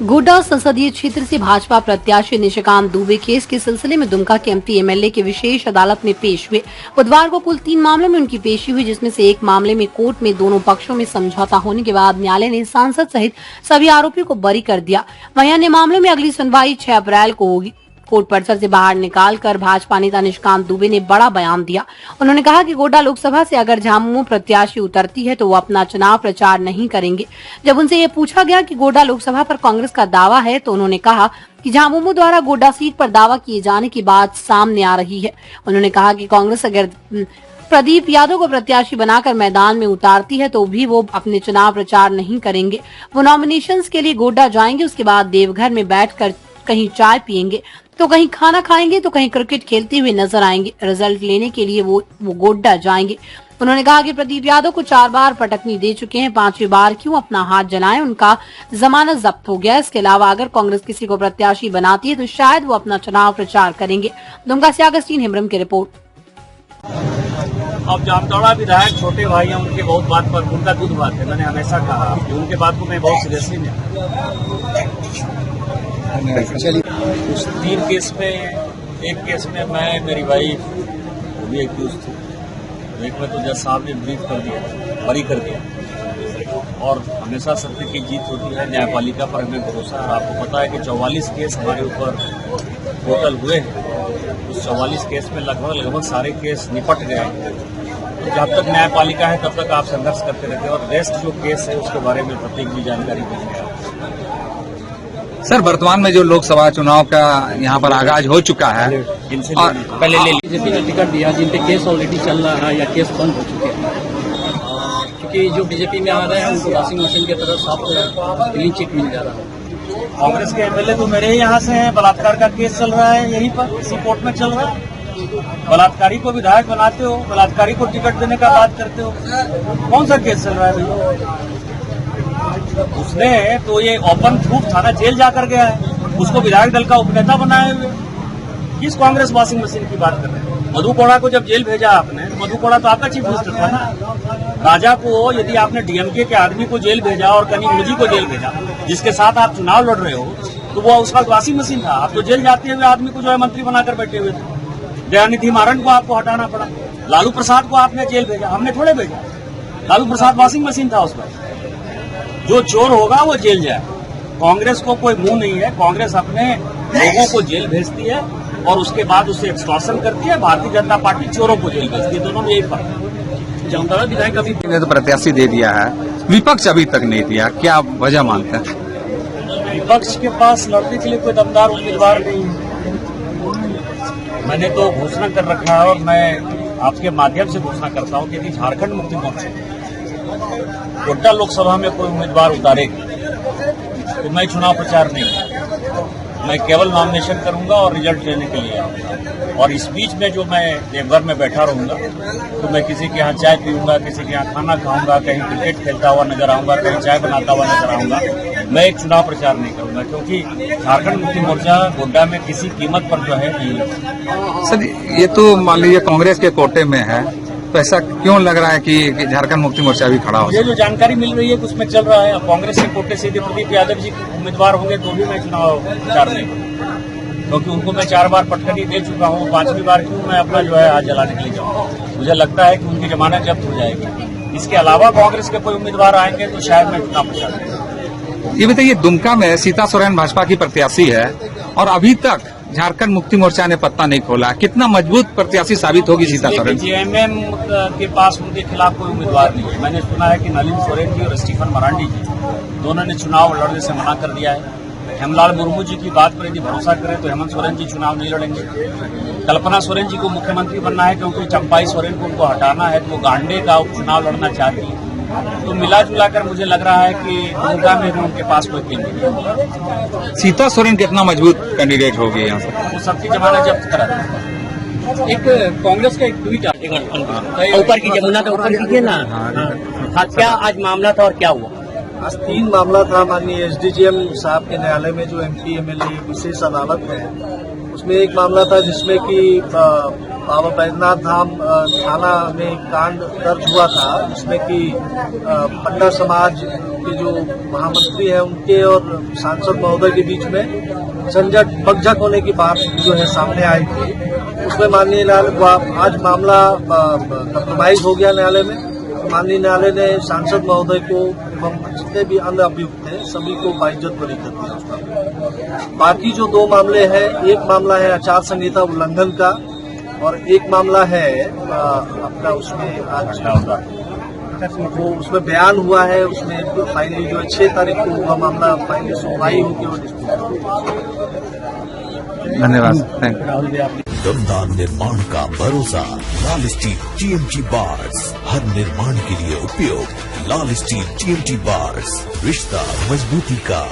गोड्डा संसदीय क्षेत्र से भाजपा प्रत्याशी निशिकांत दुबे केस के सिलसिले में दुमका के एमपी एमएलए के विशेष अदालत में पेश हुए। बुधवार को कुल 3 मामलों में उनकी पेशी हुई, जिसमें से एक मामले में कोर्ट में दोनों पक्षों में समझौता होने के बाद न्यायालय ने सांसद सहित सभी आरोपियों को बरी कर दिया। वहीं अन्य मामलों में अगली सुनवाई 6 अप्रैल को होगी। कोर्ट परिसर से बाहर निकालकर भाजपा नेता निशिकांत दुबे ने बड़ा बयान दिया। उन्होंने कहा कि गोड्डा लोकसभा से अगर झामुमो प्रत्याशी उतरती है तो वो अपना चुनाव प्रचार नहीं करेंगे। जब उनसे ये पूछा गया कि गोड्डा लोकसभा पर कांग्रेस का दावा है तो उन्होंने कहा कि झामुमो द्वारा गोड्डा सीट पर दावा किए जाने की बात सामने आ रही है। उन्होंने कहा कि कांग्रेस अगर प्रदीप यादव को प्रत्याशी बनाकर मैदान में उतारती है तो भी वो अपने चुनाव प्रचार नहीं करेंगे। वो नॉमिनेशंस के लिए गोड्डा जाएंगे, उसके बाद देवघर में बैठकर कहीं चाय पियेंगे तो कहीं खाना खाएंगे तो कहीं क्रिकेट खेलते हुए नजर आएंगे। रिजल्ट लेने के लिए वो गोड्डा जाएंगे। उन्होंने कहा कि प्रदीप यादव को 4 बार पटकनी दे चुके हैं, 5वीं बार क्यों अपना हाथ जलाएं, उनका जमानत जब्त हो गया। इसके अलावा अगर कांग्रेस किसी को प्रत्याशी बनाती है तो शायद वो अपना चुनाव प्रचार करेंगे। दुमका से अगस्तीन हेम्ब्रम की रिपोर्ट। अब जामताड़ा विधायक छोटे भाई हैं, उनके बहुत बात पर उनका दूध बात है। मैंने हमेशा कहा कि उनके बात को मैं बहुत सीरियसली नहीं। उस 3 केस में, एक केस में मैं, मेरी वाइफ वो भी एक्यूज थी, एक में तो जज साहब ने ब्रीफ कर दिया, बरी कर दिया। और हमेशा सत्य की जीत होती है, न्यायपालिका पर हमें भरोसा है। आपको पता है कि 44 केस हमारे ऊपर टोटल हुए हैं। उस 44 केस में लगभग सारे केस निपट गए हैं। तो जब तक न्यायपालिका है तब तक आप संघर्ष करते रहते हैं और रेस्ट जो केस है उसके बारे में प्रत्येक भी जानकारी देंगे। सर, वर्तमान में जो लोकसभा चुनाव का यहाँ पर आगाज हो चुका है और पहले ले लीजिए बीजेपी ने टिकट दिया जिन पे केस ऑलरेडी चल रहा है या केस बंद हो चुके हैं, क्योंकि जो बीजेपी में आ रहे हैं उनको वॉशिंग मशीन की तरह साफ क्लीन चिट मिल जा रहा है। कांग्रेस के एमएलए तो मेरे ही यहाँ से हैं, बलात्कार का केस चल रहा है, यहीं पर इसी कोर्ट में चल रहा है। बलात्कारी को विधायक बनाते हो, बलात्कारी को टिकट देने का बात करते हो, कौन सा केस चल रहा है भैया? उसने तो ये ओपन प्रूफ था ना, जेल जाकर गया है, उसको विधायक दल का उपनेता बनाए हुए। किस कांग्रेस वॉशिंग मशीन की बात कर रहे हैं? मधु कोड़ा को जब जेल भेजा आपने, मधु कोड़ा तो आपका चीफ मिनिस्टर था ना। राजा को यदि आपने डीएमके के आदमी को जेल भेजा और कहीं मुझी को जेल भेजा, जिसके साथ आप चुनाव लड़ रहे हो, तो वो उसका वॉशिंग मशीन था। आप तो जेल जाते हुए आदमी को जो है मंत्री बनाकर बैठे हुए थे। दयानिधि मारन को आपको हटाना पड़ा। लालू प्रसाद को आपने जेल भेजा, हमने थोड़े भेजा। लालू प्रसाद वॉशिंग मशीन था उस पर। जो चोर होगा वो जेल जाए। कांग्रेस को कोई मुंह नहीं है। कांग्रेस अपने लोगों को जेल भेजती है और उसके बाद उसे एक्सटॉर्शन करती है। भारतीय जनता पार्टी चोरों को जेल भेजती है। दोनों में यही फर्क है। जामताड़ा विधायक अभी तो प्रत्याशी दे दिया है, विपक्ष अभी तक नहीं दिया, क्या वजह मानते हैं? विपक्ष के पास लड़ने के लिए कोई दमदार उम्मीदवार नहीं है। मैंने तो घोषणा कर रखा है और मैं आपके माध्यम से घोषणा करता हूँ कि यदि झारखंड मुक्ति मोर्चा गोड्डा लोकसभा में कोई उम्मीदवार उतारेगा तो मैं चुनाव प्रचार नहीं, मैं केवल नॉमिनेशन करूंगा और रिजल्ट लेने के लिए आऊंगा। और इस बीच में जो मैं देवघर में बैठा रहूंगा तो मैं किसी के यहाँ चाय पीऊंगा, किसी के यहाँ खाना खाऊंगा, कहीं क्रिकेट खेलता हुआ नजर आऊंगा, कहीं चाय बनाता हुआ नजर आऊंगा। मैं एक चुनाव प्रचार नहीं करूंगा, क्योंकि झारखंड मुक्ति मोर्चा गोड्डा में किसी कीमत पर जो है नहीं। सर, ये तो मान लीजिए कांग्रेस के कोटे में है, तो ऐसा क्यों लग रहा है कि झारखंड मुक्ति मोर्चा भी खड़ा हो? ये जो जानकारी मिल रही है कि उसमें चल रहा है। अब कांग्रेस के कोटे से यदि प्रदीप यादव जी उम्मीदवार होंगे तो भी मैं चुनाव प्रचार नहीं करूंगा, क्योंकि उनको मैं 4 बार पटकनी दे चुका हूँ। 5वीं बार क्यों मैं अपना जो है हाथ जलाने के लिए जाऊँगा? मुझे लगता है कि उनकी जमानत जब्त हो जाएगी। इसके अलावा कांग्रेस के कोई उम्मीदवार आएंगे तो शायद मैं चुनाव प्रचार करूंगा। ये बताइए, दुमका में सीता सोरेन भाजपा की प्रत्याशी है और अभी तक झारखंड मुक्ति मोर्चा ने पत्ता नहीं खोला। कितना मजबूत प्रत्याशी साबित होगी सीता सोरेन? जेएमएम के पास उनके खिलाफ कोई उम्मीदवार नहीं है। मैंने सुना है कि नलिन सोरेन जी और स्टीफन मरांडी जी दोनों ने चुनाव लड़ने से मना कर दिया है। हेमलाल मुर्मू जी की बात पर यदि भरोसा करें तो हेमंत सोरेन जी चुनाव नहीं लड़ेंगे। कल्पना सोरेन जी को मुख्यमंत्री बनना है, क्योंकि चंपाई सोरेन को उनको हटाना है, तो वो गांडे का उपचुनाव लड़ना चाहती है। तो मिला जुला कर मुझे लग रहा है कि दुमका में भी उनके पास कोई कैंडिडेट नहीं। सीता सोरेन कितना मजबूत कैंडिडेट होगी यहाँ से? वो सबकी जमानत जब्त करा दें। एक कांग्रेस का एक ट्वीट ऊपर की जमुना के ऊपर कीजिए ना। हाँ, क्या आज मामला था और क्या हुआ? आज 3 मामला था माननीय एसडीजीएम साहब के न्यायालय में, जो एमपी एमएलए विशेष अदालत है। उसमें एक मामला था जिसमें कि बाबा बैद्यनाथ धाम थाना में कांड दर्ज हुआ था, जिसमें कि पट्टा समाज के जो महामंत्री हैं उनके और सांसद महोदय के बीच में झंझट बकझक होने की बात जो है सामने आई थी। उसमें माननीय न्यायालय को आज मामला कंप्रोमाइज हो गया न्यायालय में। माननीय न्यायालय ने सांसद महोदय को एवं जितने भी अन्य अभियुक्त थे सभी को बाइज्जत बरी कर दिया। बाकी जो दो मामले हैं, एक मामला है आचार संहिता उल्लंघन का और एक मामला है आपका उसमें आज वो उसमें बयान हुआ है, उसमें फाइनली जो 6 तारीख को हुआ मामला फाइनली सुनवाई होगी और धन्यवाद। Thank you. दमदार निर्माण का भरोसा लाल स्टील TMT बार्स, हर निर्माण के लिए उपयोग लाल स्टील TMT बार्स, रिश्ता मजबूती का।